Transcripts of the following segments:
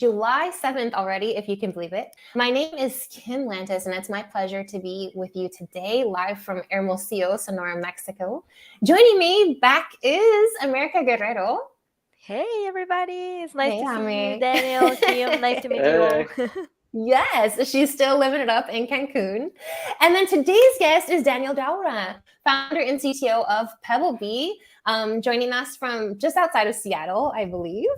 July 7th already, if you can believe it. My name is Kim Lantis, and it's my pleasure to be with you today, live from Hermosillo, Sonora, Mexico. Joining me back is America Guerrero. Hey everybody, it's nice Hey, to see you, Ame. Daniel, Kim. Nice to meet you all. Hey. Yes, she's still living it up in Cancun. And then today's guest is Daniel Daoura, founder and CTO of Pebblebee, joining us from just outside of Seattle, I believe.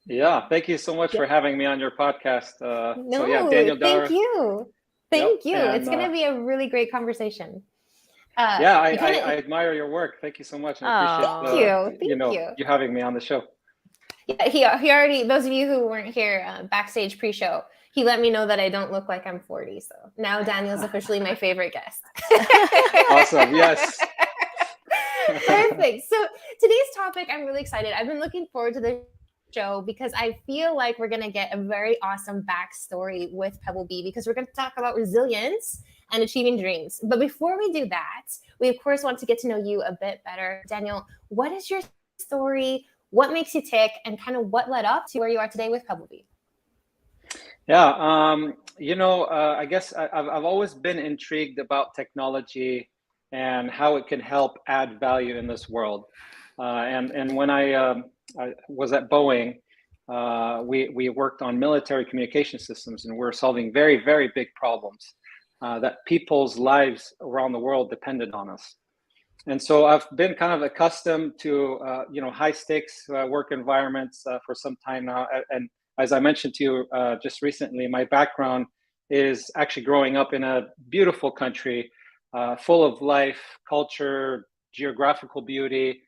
Yeah, thank you so much Yeah. for having me on your podcast. No, Daniel thank Daoura. you. Yep. Thank you. It's And going to be a really great conversation. yeah, I, You I, kind I of, admire your work. Thank you so much. I appreciate thank Oh, you. Thank you. you having me on the show. Yeah, he already, those of you who weren't here backstage pre-show, he let me know that I don't look like I'm 40. So now Daniel's officially my favorite guest. Awesome. Yes. Perfect. So today's topic, I'm really excited. I've been looking forward to this show because I feel like we're going to get a very awesome backstory with Pebblebee because we're going to talk about resilience and achieving dreams. But before we do that, we of course want to get to know you a bit better. Daniel, what is your story? What makes you tick, and kind of what led up to where you are today with Pebblebee? Yeah. I guess I've always been intrigued about technology and how it can help add value in this world. And when I was at Boeing, we worked on military communication systems, and we're solving very, very big problems that people's lives around the world depended on us. And so I've been kind of accustomed to high stakes work environments for some time now. And as I mentioned to you just recently, my background is actually growing up in a beautiful country, full of life, culture, geographical beauty.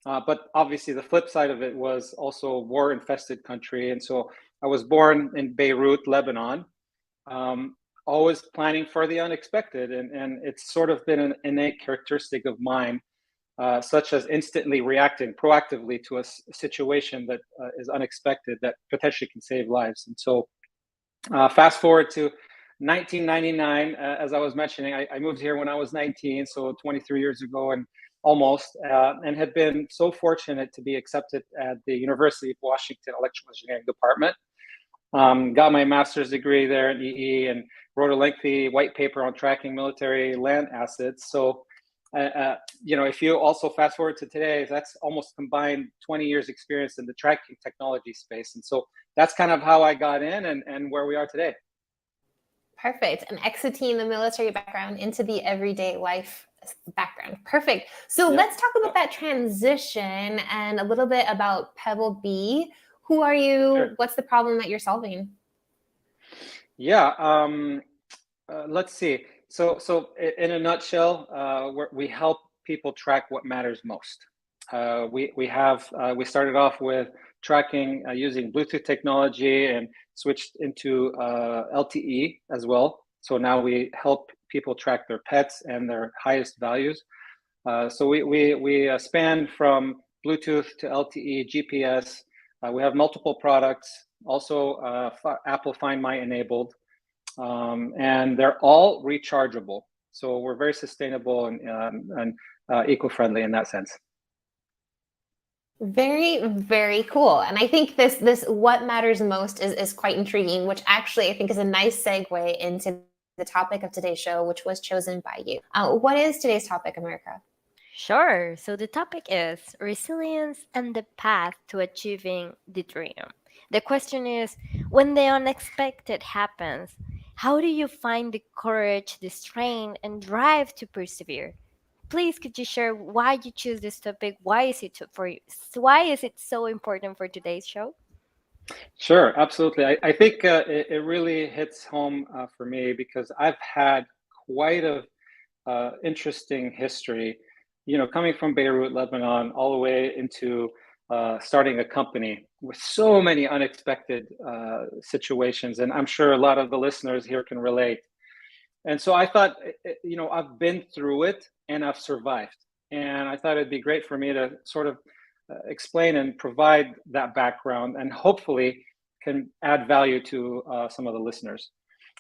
But obviously, the flip side of it was also a war-infested country. And so I was born in Beirut, Lebanon. Um, Always planning for the unexpected. And it's sort of been an innate characteristic of mine, such as instantly reacting proactively to a situation that is unexpected that potentially can save lives. And so, fast forward to 1999, as I was mentioning, I moved here when I was 19, so 23 years ago and almost, and had been so fortunate to be accepted at the University of Washington Electrical Engineering Department. Got my master's degree there in EE and wrote a lengthy white paper on tracking military land assets. So, if you also fast forward to today, that's almost combined 20 years experience in the tracking technology space. And so that's kind of how I got in and where we are today. Perfect. And exiting the military background into the everyday life background. Perfect. So Yep. let's talk about that transition and a little bit about Pebblebee. Who are you? Sure. What's the problem that you're solving? Yeah. Let's see. So in a nutshell, we help people track what matters most. We started off with tracking using Bluetooth technology and switched into LTE as well. So now we help people track their pets and their highest values. So we span from Bluetooth to LTE, GPS. We have multiple products, also Apple Find My enabled, and they're all rechargeable. So we're very sustainable and eco-friendly in that sense. Very, very cool. And I think this what matters most is quite intriguing, which actually I think is a nice segue into the topic of today's show, which was chosen by you. What is today's topic, America? sure. So the topic is resilience and the path to achieving the dream. The question is, when the unexpected happens, how do you find the courage, the strength, and drive to persevere? Please, could you share why you choose this topic? Why is it for you? Why is it so important for today's show? Sure, absolutely. I think it really hits home for me because I've had quite a interesting history, coming from Beirut, Lebanon, all the way into starting a company with so many unexpected situations. And I'm sure a lot of the listeners here can relate. And so I thought, I've been through it and I've survived. And I thought it'd be great for me to sort of explain and provide that background and hopefully can add value to some of the listeners.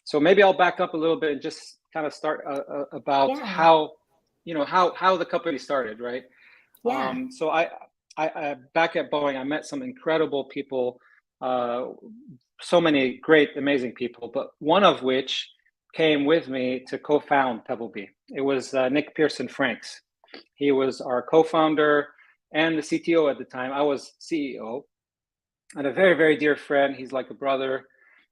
So maybe I'll back up a little bit and just kind of start about Yeah. how the company started, right? Yeah. So I back at Boeing, I met some incredible people uh, so many great, amazing people, but one of which came with me to co-found Pebblebee. It was Nick Pearson Franks. He was our co-founder and the CTO at the time. I was CEO, and a very, very dear friend. He's like a brother.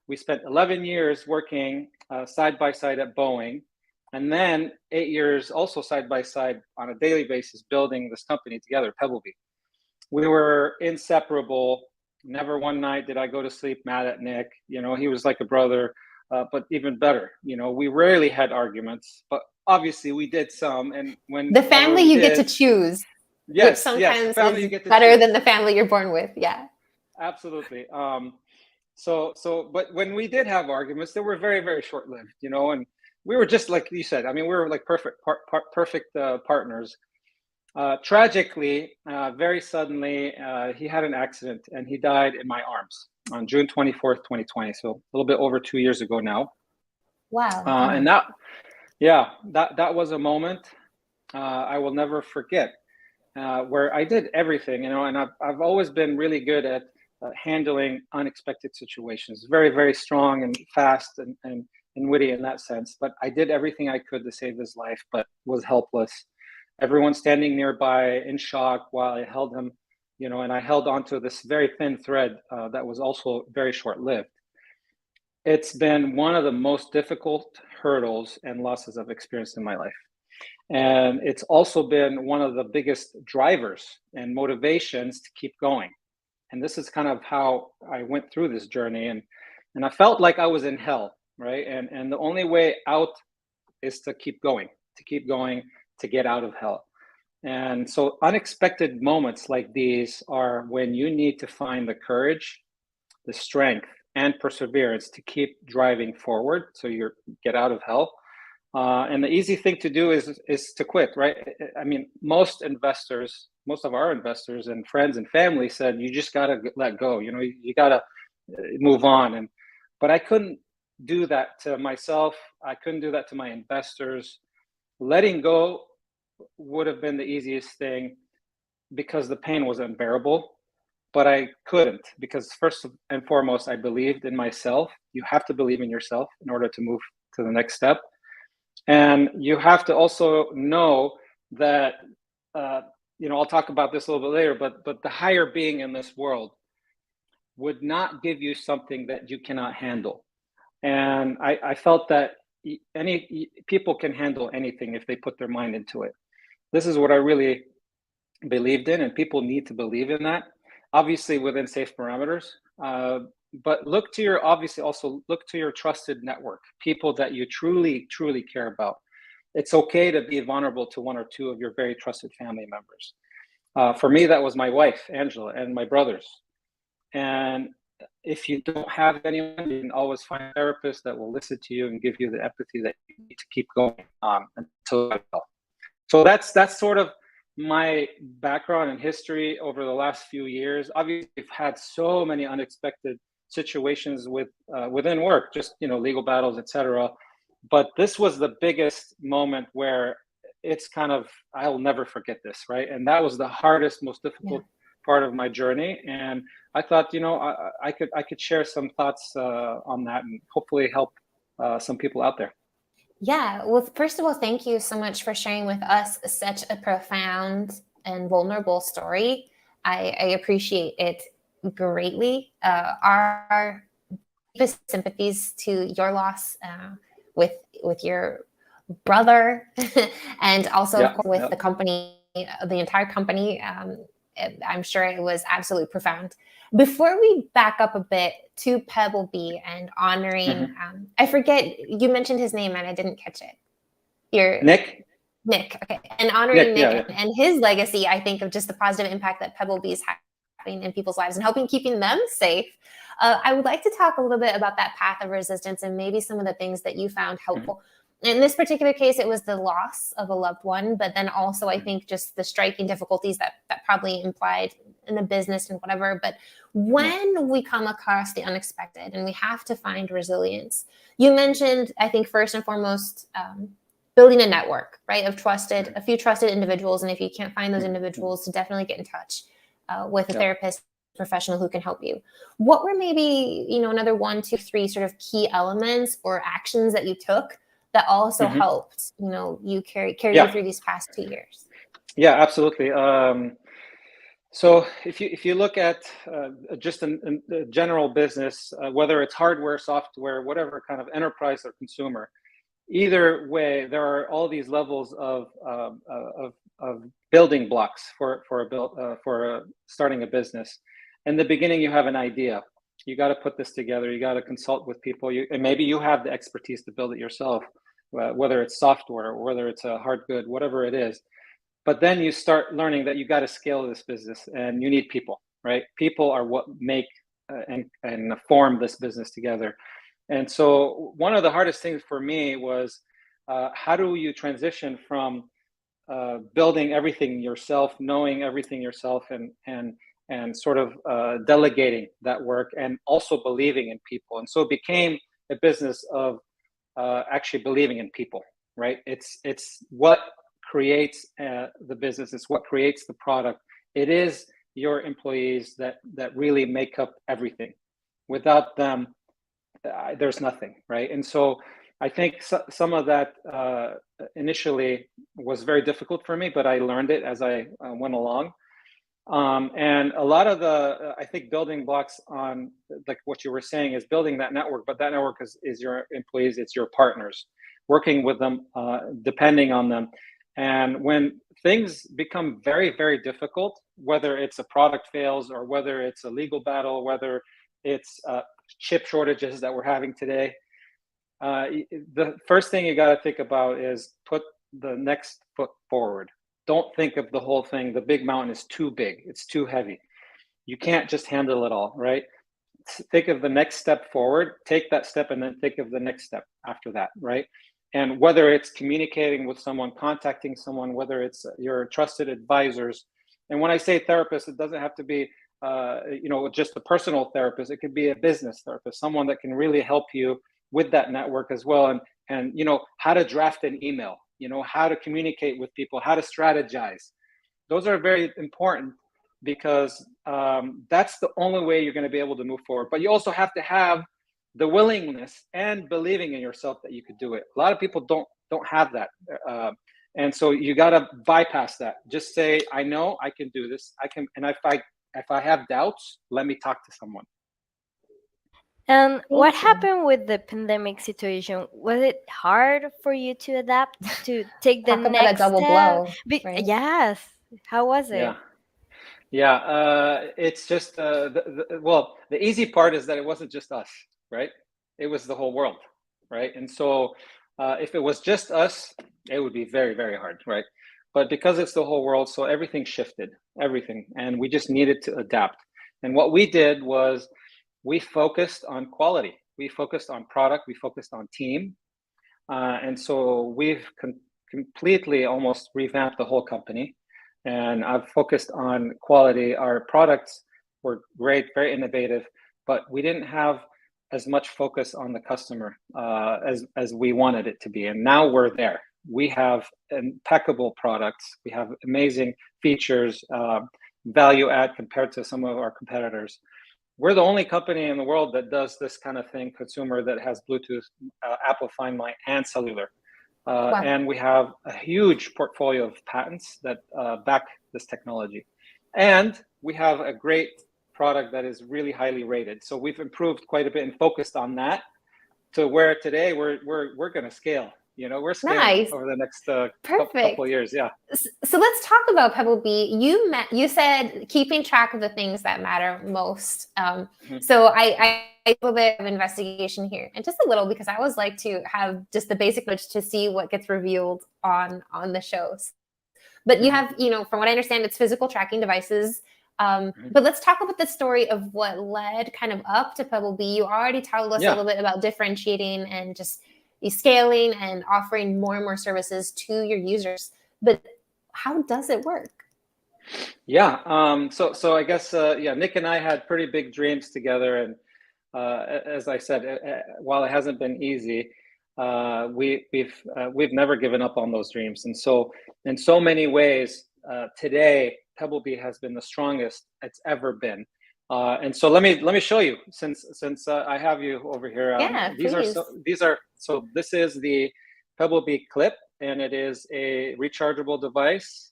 We spent 11 years working side by side at Boeing, and then 8 years also side by side on a daily basis building this company together, Pebblebee. We were inseparable. Never one night did I go to sleep mad at Nick. You know, he was like a brother, but even better. You know, we rarely had arguments, but obviously we did some. And The family you get to choose, which yes, sometimes family you is get to better choose. than the family you're born with. Yeah. Absolutely. But when we did have arguments, they were very, very short-lived, you know, and we were just like you said. I mean, we were like perfect partners. Tragically, very suddenly, he had an accident and he died in my arms on June 24th, 2020. So a little bit over 2 years ago now. Wow. And that was a moment I will never forget, where I did everything, you know, and I've always been really good at handling unexpected situations, very, very strong and fast and witty in that sense. But I did everything I could to save his life, but was helpless. Everyone standing nearby in shock while I held him, you know, and I held onto this very thin thread that was also very short-lived. It's been one of the most difficult hurdles and losses I've experienced in my life. And it's also been one of the biggest drivers and motivations to keep going. And this is kind of how I went through this journey. And I felt like I was in hell, right? And the only way out is to keep going, to get out of hell. And so unexpected moments like these are when you need to find the courage, the strength, and perseverance to keep driving forward so you get out of hell. And the easy thing to do is to quit, right? I mean, most of our investors and friends and family said, you just got to let go. You know, you got to move on. But I couldn't do that to myself. I couldn't do that to my investors. Letting go would have been the easiest thing because the pain was unbearable. But I couldn't, because first and foremost, I believed in myself. You have to believe in yourself in order to move to the next step. And you have to also know that, you know, I'll talk about this a little bit later, but the higher being in this world would not give you something that you cannot handle. And I felt that any people can handle anything if they put their mind into it. This is what I really believed in, and people need to believe in that, obviously within safe parameters. But obviously also look to your trusted network, people that you truly, truly care about. It's okay to be vulnerable to one or two of your very trusted family members. For me, that was my wife, Angela, and my brothers. And if you don't have anyone, you can always find a therapist that will listen to you and give you the empathy that you need to keep going until. So that's sort of my background and history over the last few years. Obviously, we've had so many unexpected situations within work, just, you know, legal battles, etc. But this was the biggest moment where it's kind of, I'll never forget this, right? And that was the hardest, most difficult part of my journey. And I thought, you know, I could share some thoughts on that and hopefully help some people out there. Yeah. Well, first of all, thank you so much for sharing with us such a profound and vulnerable story. I appreciate it greatly. Our deepest sympathies to your loss with your brother, and also of course with the company, the entire company. I'm sure it was absolutely profound. Before we back up a bit to Pebblebee and honoring, I forget, you mentioned his name and I didn't catch it. Nick, okay. And honoring Nick and his legacy, I think, of just the positive impact that Pebblebee is having in people's lives and keeping them safe. I would like to talk a little bit about that path of resistance and maybe some of the things that you found helpful. In this particular case, it was the loss of a loved one, but then also I think just the striking difficulties that probably implied in the business and whatever. But when we come across the unexpected and we have to find resilience, you mentioned, I think, first and foremost, building a network, right, of a few trusted individuals. And if you can't find those individuals, to definitely get in touch with a therapist professional who can help you. What were maybe, another 1, 2, 3 sort of key elements or actions that you took that also helped, you carry you through these past 2 years? Yeah, absolutely. So if you look at just a general business, whether it's hardware, software, whatever kind of enterprise or consumer, either way, there are all these levels of building blocks for starting a business. In the beginning, you have an idea. You got to put this together. You got to consult with people, and maybe you have the expertise to build it yourself, whether it's software or whether it's a hard good, whatever it is. But then you start learning that you got to scale this business, and you need people, right? People are what make and form this business together. And so one of the hardest things for me was how do you transition from building everything yourself, knowing everything yourself, and sort of delegating that work, and also believing in people. And so it became a business of actually believing in people, right? It's what creates the business. It's what creates the product. It is your employees that really make up everything. Without them, there's nothing, right? And so I think some of that initially was very difficult for me, but I learned it as I went along. And a lot of the, I think, building blocks on, like what you were saying, is building that network, but that network is your employees, it's your partners, working with them, depending on them. And when things become very, very difficult, whether it's a product fails or whether it's a legal battle, whether it's chip shortages that we're having today, the first thing you got to think about is put the next foot forward. Don't think of the whole thing. The big mountain is too big. It's too heavy. You can't just handle it all, right? Think of the next step forward, take that step, and then think of the next step after that, right? And whether it's communicating with someone, contacting someone, whether it's your trusted advisors. And when I say therapist, it doesn't have to be just a personal therapist. It could be a business therapist, someone that can really help you with that network as well. And how to draft an email, how to communicate with people, how to strategize. Those are very important, because that's the only way you're going to be able to move forward. But you also have to have the willingness and believing in yourself that you could do it. A lot of people don't have that. And so you got to bypass that. Just say, I know I can do this. I can. And if I have doubts, let me talk to someone. And what happened with the pandemic situation? Was it hard for you to adapt, to take the Talk about next a double step? blow, right? Yes. How was it? Yeah. It's just the easy part is that it wasn't just us, right? It was the whole world, right? And so if it was just us, it would be very, very hard, right? But because it's the whole world, so everything shifted, everything, and we just needed to adapt. And what we did was we focused on quality, we focused on product, we focused on team, and so we've completely almost revamped the whole company. And I've focused on quality. Our products were great, very innovative, but we didn't have as much focus on the customer as we wanted it to be. And now we're there. We have impeccable products. We have amazing features, value add compared to some of our competitors. We're the only company in the world that does this kind of thing, consumer, that has Bluetooth, Apple Find My, and cellular. Wow. And we have a huge portfolio of patents that back this technology. And we have a great product that is really highly rated. So we've improved quite a bit and focused on that, to where today we're going to scale. We're scaling over the next couple of years. Yeah. So let's talk about Pebblebee. You said keeping track of the things that matter most. So I a little bit of investigation here, and just a little, because I always like to have just the basic knowledge to see what gets revealed on the shows. But you have, from what I understand, it's physical tracking devices. But let's talk about the story of what led kind of up to Pebblebee. You already told us a little bit about differentiating and just scaling and offering more and more services to your users. But how does it work? Yeah. So I guess Nick and I had pretty big dreams together, and as I said, while it hasn't been easy, we've never given up on those dreams. And so in so many ways, today Pebblebee has been the strongest it's ever been. And so let me show you, since I have you over here. Yeah, please. This is the Pebblebee clip, and it is a rechargeable device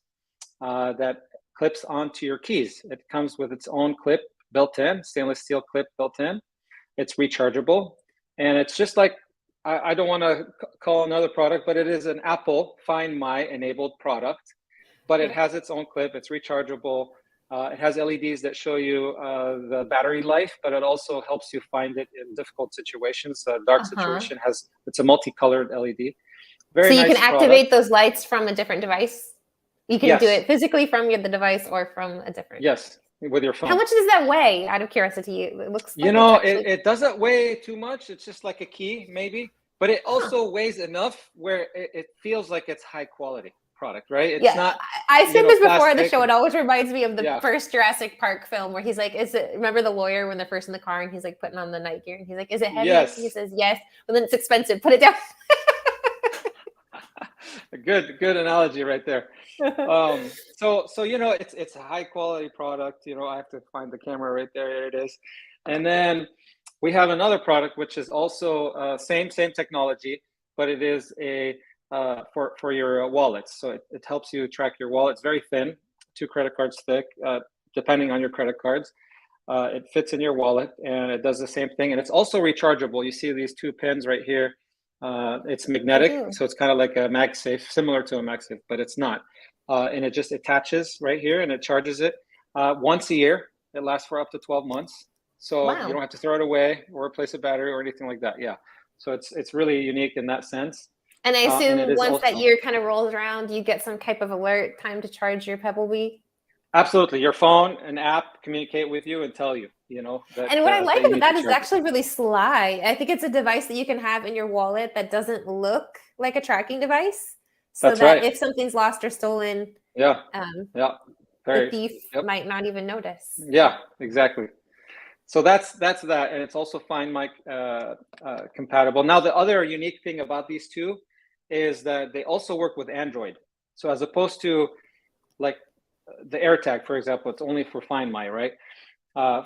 that clips onto your keys. It comes with its own clip built in, stainless steel clip built in. It's rechargeable, and it's just like, I don't want to call another product, but it is an Apple Find My enabled product, but it has its own clip. It's rechargeable. It has LEDs that show you the battery life, but it also helps you find it in difficult situations. Dark situation it's a multicolored LED. Very So you nice can activate product. those lights from a different device? You can do Yes. it physically from the device or from a different. Yes, with your phone. How much does that weigh, out of curiosity? It looks like You know, it's actually... it doesn't weigh too much. It's just like a key, maybe, but it also weighs enough where it feels like it's high quality product, right? It's not. I've seen this before on the plastic. show. It always reminds me of the first Jurassic Park film where he's like, remember the lawyer when they're first in the car and he's like putting on the night gear and he's like, is it heavy? Yes. He says, yes. But then it's expensive. Put it down. Good analogy right there. So you know, it's a high quality product. You know, I have to find the camera right there. Here it is. And then we have another product which is also same technology, but it is a for your wallets. So it helps you track your wallet. It's very thin, 2 credit cards thick, depending on your credit cards. It fits in your wallet, and it does the same thing. And it's also rechargeable. You see these 2 pins right here. It's magnetic, so it's kind of like a MagSafe, similar to a MagSafe, but it's not. And it just attaches right here, and it charges it once a year. It lasts for up to 12 months. So you don't have to throw it away or replace a battery or anything like that. Yeah. So it's really unique in that sense. And I assume once that year kind of rolls around, you get some type of alert, time to charge your Pebblebee. Absolutely. Your phone and app communicate with you and tell you, you know. That, and what I like about that is actually really sly. I think it's a device that you can have in your wallet that doesn't look like a tracking device. So that if something's lost or stolen, the thief might not even notice. Yeah, exactly. So that's that, and it's also Find My compatible. Now, the other unique thing about these two is that they also work with Android. So as opposed to like the AirTag, for example, it's only for Find My, right?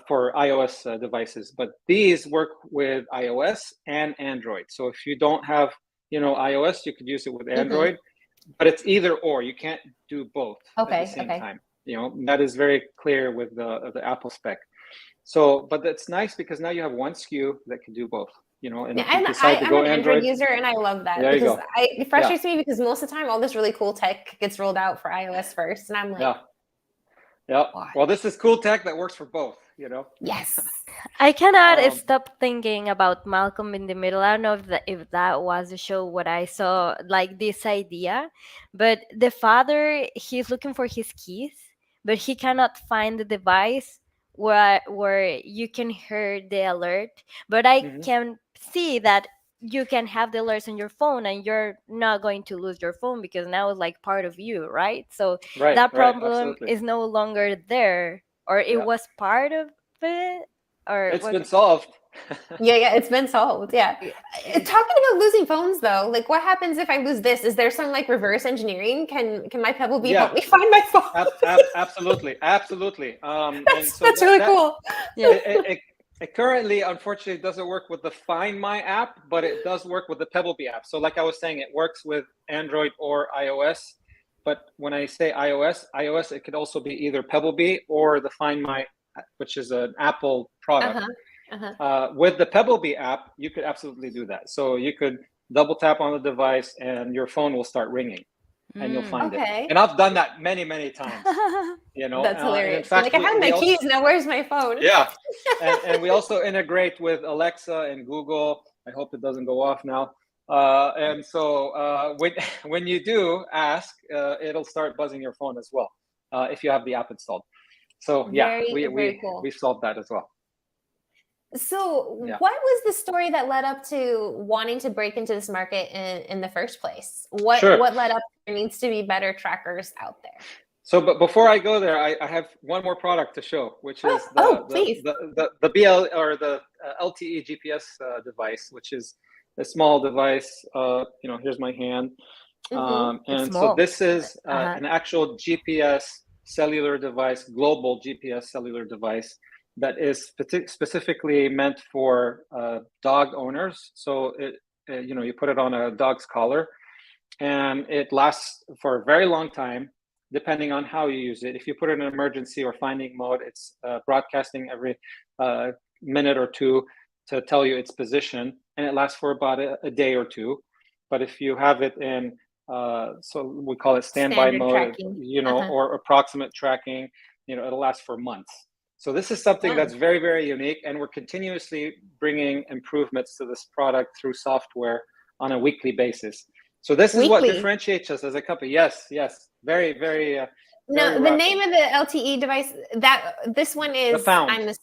For iOS devices, but these work with iOS and Android. So if you don't have, you know, iOS, you could use it with Android, but it's either or. You can't do both at the same time. You know, that is very clear with the Apple spec. So, but that's nice because now you have one SKU that can do both. You know, and if you decide to go I'm an Android user, and I love that because it frustrates me because most of the time all this really cool tech gets rolled out for iOS first, and I'm like, well, this is cool tech that works for both. You know. Yes. I cannot stop thinking about Malcolm in the Middle. I don't know if that was the show what I saw, like this idea, but the father, he's looking for his keys, but he cannot find the device where you can hear the alert. But I can see that you can have the alerts on your phone and you're not going to lose your phone because now it's like part of you, right? So that problem is no longer there, or it was part of it, or it's been solved. It's been solved. Talking about losing phones though, like what happens if I lose this? Is there some like reverse engineering? Can my Pebblebee help me find my phone? Absolutely. That's really cool. It currently, unfortunately, doesn't work with the Find My app, but it does work with the Pebblebee app. So like I was saying, it works with Android or iOS. But when I say iOS, it could also be either Pebblebee or the Find My, which is an Apple product. With the Pebblebee app, you could absolutely do that. So you could double tap on the device and your phone will start ringing. And you'll find it. And I've done that many times. You know, that's hilarious. In fact, like I have my keys now. Where's my phone? Yeah, and we also integrate with Alexa and Google. I hope it doesn't go off now. And so when you do ask, it'll start buzzing your phone as well if you have the app installed. So we solved that as well. So what was the story that led up to wanting to break into this market in the first place? What led up? There needs to be better trackers out there. So, but before I go there, I have one more product to show, which is the BL or the LTE GPS device, which is a small device. You know, here's my hand, and so this is an actual GPS cellular device, global GPS cellular device that is specifically meant for dog owners. So you put it on a dog's collar, and it lasts for a very long time, depending on how you use it. If you put it in emergency or finding mode, it's broadcasting every minute or two to tell you its position, and it lasts for about a day or two. But if you have it in, so we call it standby Standard mode, tracking. or approximate tracking, it'll last for months. So this is something that's very, very unique, and we're continuously bringing improvements to this product through software on a weekly basis. So this is what differentiates us as a company. Yes, very, very. No, the name of the LTE device, this one is the Found.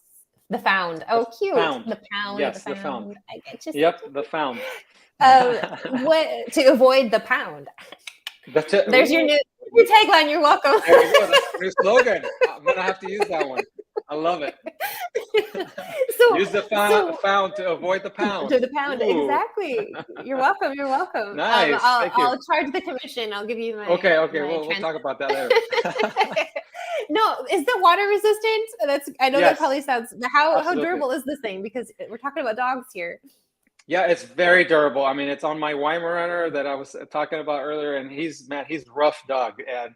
The Found. Oh, cute. Found. The Pound. Yes, the Found. I get you. Yep, the Found. What to avoid the pound? There's your new tagline. You're welcome. There you go. That's the new slogan. I'm gonna have to use that one. I love it. Use the found to avoid the pound. To the pound, Ooh. Exactly. You're welcome. You're welcome. Nice. I'll charge the commission. I'll give you my. Okay. We'll talk about that later. No, is the water resistant? I know that probably sounds. How durable is this thing? Because we're talking about dogs here. Yeah, it's very durable. I mean, it's on my Weimaraner that I was talking about earlier, and he's rough dog, and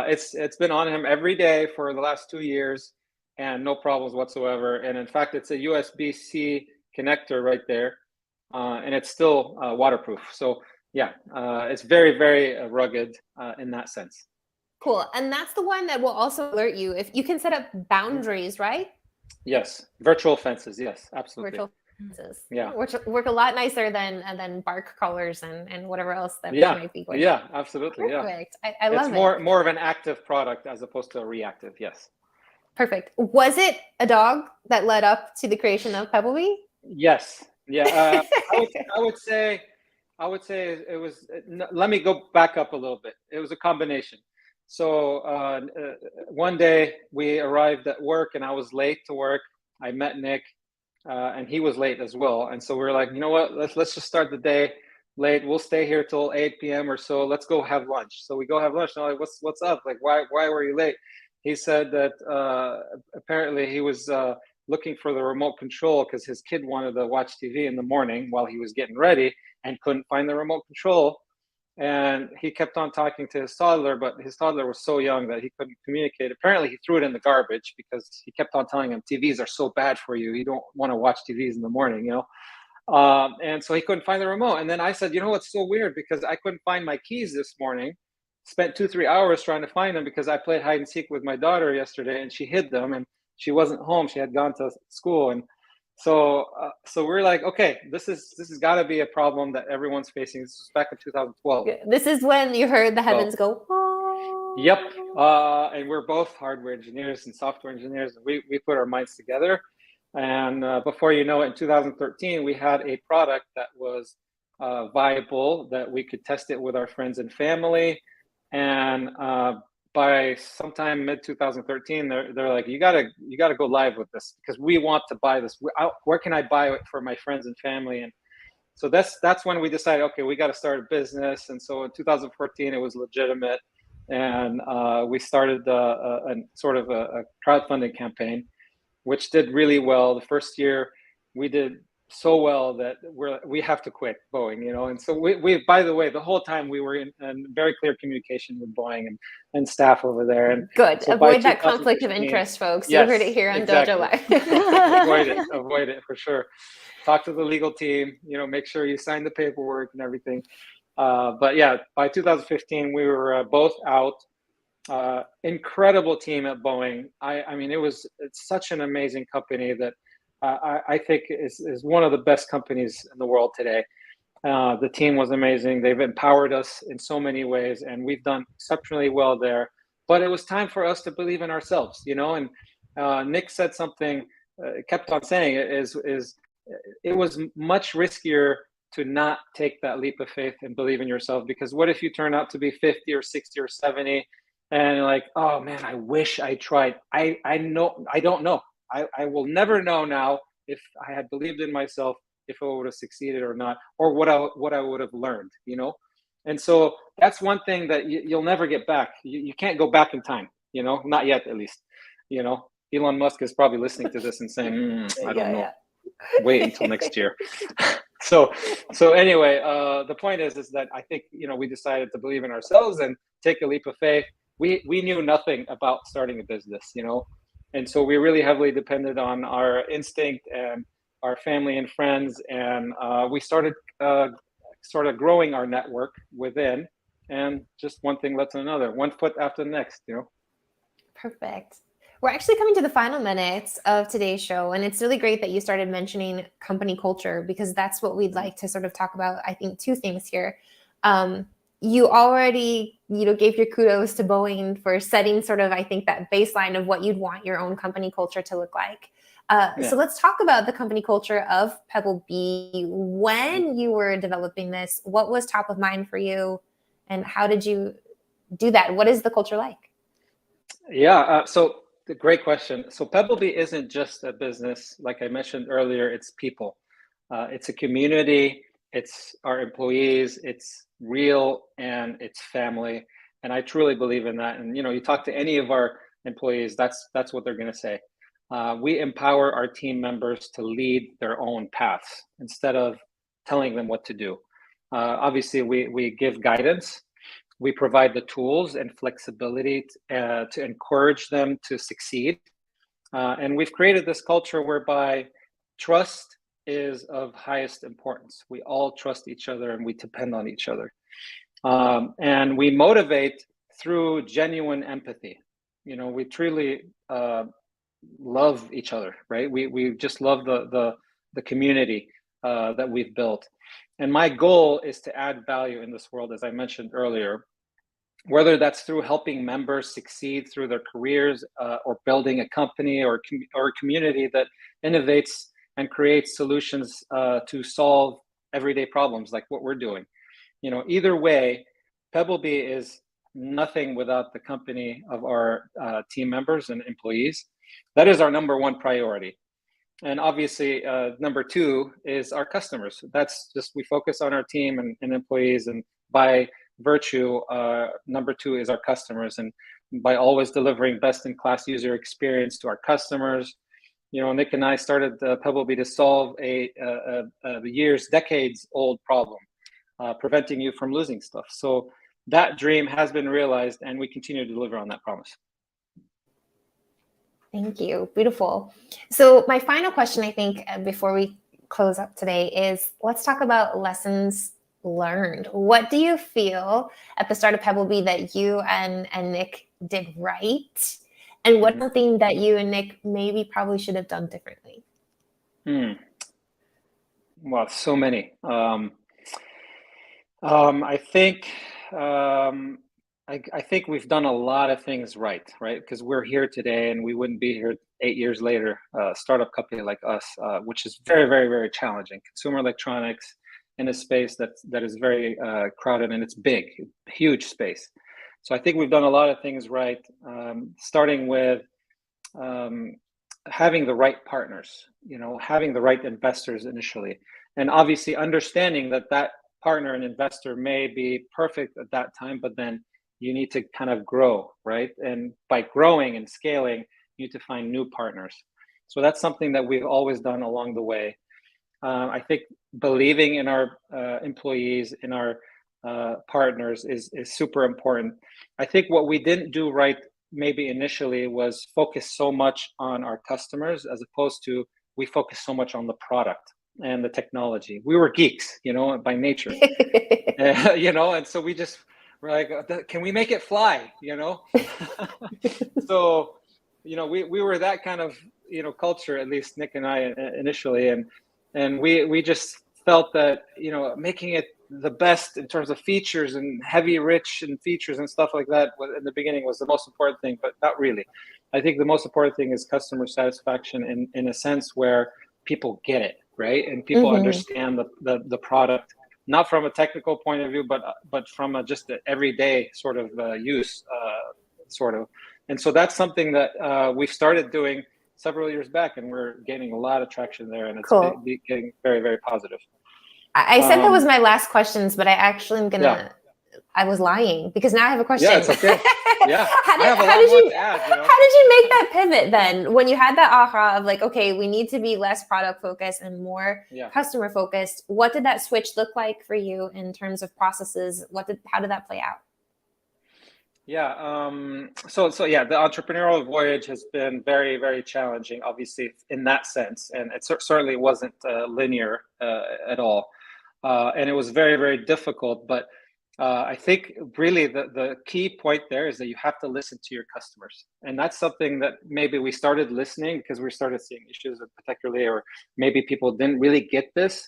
it's been on him every day for the last 2 years, and no problems whatsoever. And in fact, it's a USB-C connector right there, and it's still waterproof. So yeah, it's very, very rugged in that sense. Cool, and that's the one that will also alert you if you can set up boundaries, right? Yes, virtual fences. Yes, absolutely. Virtual fences. Yeah, work a lot nicer than bark collars and whatever else that might be going. Yeah, absolutely. Perfect. Yeah, I love it. It's more of an active product as opposed to a reactive. Yes. Perfect. Was it a dog that led up to the creation of Pebblebee? Yes. Yeah. I would say it was. Let me go back up a little bit. It was a combination. So one day we arrived at work, and I was late to work. I met Nick, and he was late as well. And so we were like, you know what? Let's just start the day late. We'll stay here till 8 p.m. or so. Let's go have lunch. So we go have lunch. And I'm like, what's up? Like, why were you late? He said that apparently he was looking for the remote control because his kid wanted to watch TV in the morning while he was getting ready and couldn't find the remote control. And he kept on talking to his toddler, but his toddler was so young that he couldn't communicate. Apparently, he threw it in the garbage because he kept on telling him TVs are so bad for you. You don't want to watch TVs in the morning, And so he couldn't find the remote. And then I said, what's so weird? Because I couldn't find my keys this morning. Spent 2-3 hours trying to find them because I played hide and seek with my daughter yesterday, and she hid them, and she wasn't home. She had gone to school, and so we're like, okay, this has got to be a problem that everyone's facing. This was back in 2012. This is when you heard the heavens go. Oh. Yep, and we're both hardware engineers and software engineers, and we put our minds together. And before you know it, in 2013, we had a product that was viable, that we could test it with our friends and family. And by sometime mid 2013, they're like, you gotta go live with this because we want to buy this. Where can I buy it for my friends and family? And so that's when we decided, okay, we got to start a business. And so in 2014, it was legitimate, and we started a sort of a crowdfunding campaign, which did really well. The first year, we did so well that we have to quit Boeing, And so we by the way, the whole time we were in very clear communication with Boeing and staff over there. And good. So avoid that conflict of interest, folks. Yes, you heard it here on exactly. Dojo Live. Avoid it for sure. Talk to the legal team, make sure you sign the paperwork and everything. But yeah, by 2015, we were both out. Incredible team at Boeing. I mean, it's such an amazing company that I think is one of the best companies in the world today. The team was amazing. They've empowered us in so many ways, and we've done exceptionally well there. But it was time for us to believe in ourselves, And Nick said something, kept on saying it was much riskier to not take that leap of faith and believe in yourself, because what if you turn out to be 50 or 60 or 70 and you're like, oh man, I wish I tried. I don't know. I will never know now if I had believed in myself, if I would have succeeded or not, or what I would have learned, And so that's one thing that you'll never get back. You can't go back in time, not yet at least, Elon Musk is probably listening to this and saying, I don't know, wait until next year. So anyway, the point is that I think, we decided to believe in ourselves and take a leap of faith. We knew nothing about starting a business, and so we really heavily depended on our instinct and our family and friends, and we started sort of growing our network within, and just one thing led to another, one foot after the next. Perfect. We're actually coming to the final minutes of today's show, and it's really great that you started mentioning company culture, because that's what we'd like to sort of talk about. I think two things here. You already, gave your kudos to Boeing for setting sort of, I think, that baseline of what you'd want your own company culture to look like. So let's talk about the company culture of Pebblebee. When you were developing this, what was top of mind for you, and how did you do that? What is the culture like? Yeah, so great question. So Pebblebee isn't just a business. Like I mentioned earlier, it's people. It's a community. It's our employees. It's real, and it's family. And I truly believe in that. And you talk to any of our employees, that's what they're going to say. We empower our team members to lead their own paths instead of telling them what to do. Obviously, we give guidance. We provide the tools and flexibility to encourage them to succeed. And we've created this culture whereby trust is of highest importance. We all trust each other, and we depend on each other. And we motivate through genuine empathy. We truly love each other, right? We just love the community that we've built. And my goal is to add value in this world, as I mentioned earlier, whether that's through helping members succeed through their careers, or building a company or a community that innovates and creates solutions to solve everyday problems like what we're doing. Either way, Pebblebee is nothing without the company of our team members and employees. That is our number one priority. And obviously, number two is our customers. That's just, we focus on our team and employees, and by virtue, number two is our customers. And by always delivering best-in-class user experience to our customers, Nick and I started Pebblebee to solve a decades-old problem, preventing you from losing stuff. So that dream has been realized, and we continue to deliver on that promise. Thank you. Beautiful. So my final question, I think, before we close up today is, let's talk about lessons learned. What do you feel at the start of Pebblebee that you and Nick did right? And what's something that you and Nick maybe probably should have done differently? Well, so many. I think I think we've done a lot of things right? Because we're here today, and we wouldn't be here 8 years later, a startup company like us, which is very, very, very challenging. Consumer electronics in a space that is very crowded, and it's big, huge space. So I think we've done a lot of things right, starting with having the right partners, having the right investors initially, and obviously understanding that partner and investor may be perfect at that time, but then you need to kind of grow, right? And by growing and scaling, you need to find new partners. So that's something that we've always done along the way. I think believing in our employees, in our partners is super important. I think what we didn't do right maybe initially was focus so much on our customers, as opposed to we focus so much on the product and the technology. We were geeks, by nature, and so we're like, can we make it fly, So, we were that kind of, culture, at least Nick and I initially, and we just felt that, making it the best in terms of features and heavy, rich and features and stuff like that in the beginning was the most important thing, but not really. I think the most important thing is customer satisfaction in a sense where people get it, right? And people understand the product, not from a technical point of view, but from just an everyday sort of use, sort of. And so that's something that we've started doing several years back, and we're gaining a lot of traction there, and it's getting very, very positive. I said that was my last questions, but I actually am gonna I was lying, because now I have a question. Yeah, it's okay. Yeah, how I have a how lot did more you to add. how did you make that pivot then, when you had that aha of like, okay, we need to be less product focused and more Yeah. customer focused? What did that switch look like for you in terms of processes? How did that play out? Yeah. So yeah, the entrepreneurial voyage has been very, very challenging, obviously, in that sense, and it certainly wasn't linear at all, and it was very, very difficult. But I think really the key point there is that you have to listen to your customers, and that's something that maybe we started listening because we started seeing issues, particularly, or maybe people didn't really get this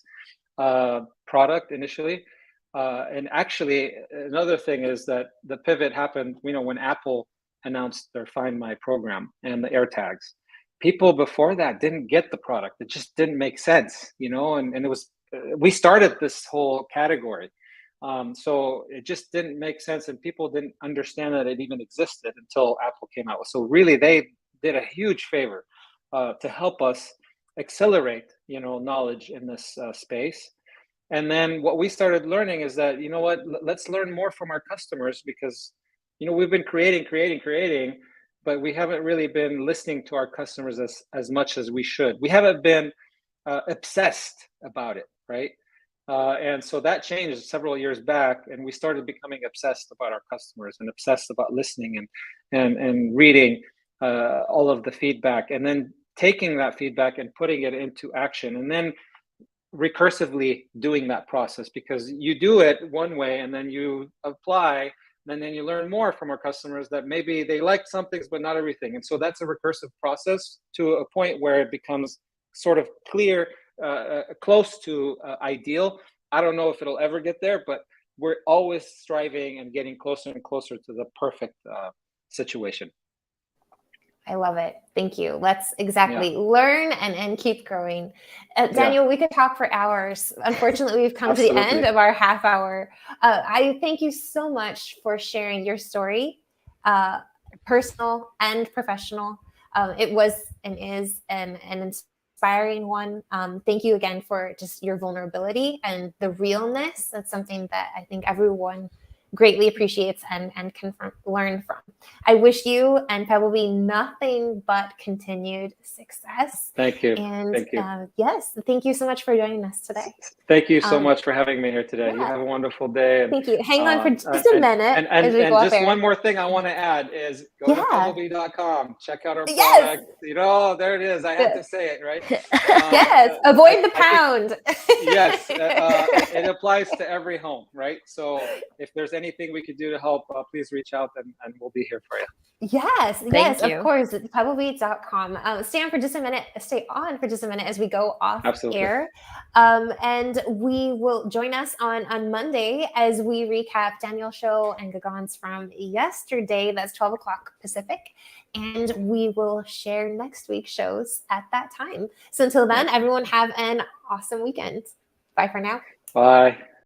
product initially. And actually, another thing is that the pivot happened, when Apple announced their Find My program and the AirTags. People before that didn't get the product. It just didn't make sense, and it was, we started this whole category. So it just didn't make sense, and people didn't understand that it even existed until Apple came out. So really, they did a huge favor to help us accelerate, knowledge in this space. And then what we started learning is that, let's learn more from our customers, because, we've been creating, but we haven't really been listening to our customers as much as we should. We haven't been obsessed about it, right? And so that changed several years back, and we started becoming obsessed about our customers and obsessed about listening and reading all of the feedback, and then taking that feedback and putting it into action, and then recursively doing that process, because you do it one way and then you apply, and then you learn more from our customers that maybe they liked some things but not everything. And so that's a recursive process to a point where it becomes sort of clear, close to ideal. I don't know if it'll ever get there, but we're always striving and getting closer and closer to the perfect situation. I love it. Thank you. Let's learn and keep growing. Daniel, we could talk for hours. Unfortunately, we've come to the end of our half hour. I thank you so much for sharing your story, personal and professional. It was and is an inspiring one. Thank you again for just your vulnerability and the realness. That's something that I think everyone greatly appreciates and can learn from. I wish you and Pebblebee nothing but continued success. Thank you. And thank you. Yes, thank you so much for joining us today. Thank you so much for having me here today. You have a wonderful day. And, thank you. Hang on for just a minute. And just one more thing I want to add is go to pebblebee.com. Check out our product. There it is. I have to say it, right? Yes. Avoid the pound. Yes. It applies to every home, right? So if there's anything we could do to help, please reach out and we'll be here for you. Yes, of course. Pebblebee.com. Stay on for just a minute as we go off air. And we will join us on Monday as we recap Daniel's show and Gagan's from yesterday. That's 12 o'clock Pacific. And we will share next week's shows at that time. So until then, everyone have an awesome weekend. Bye for now. Bye.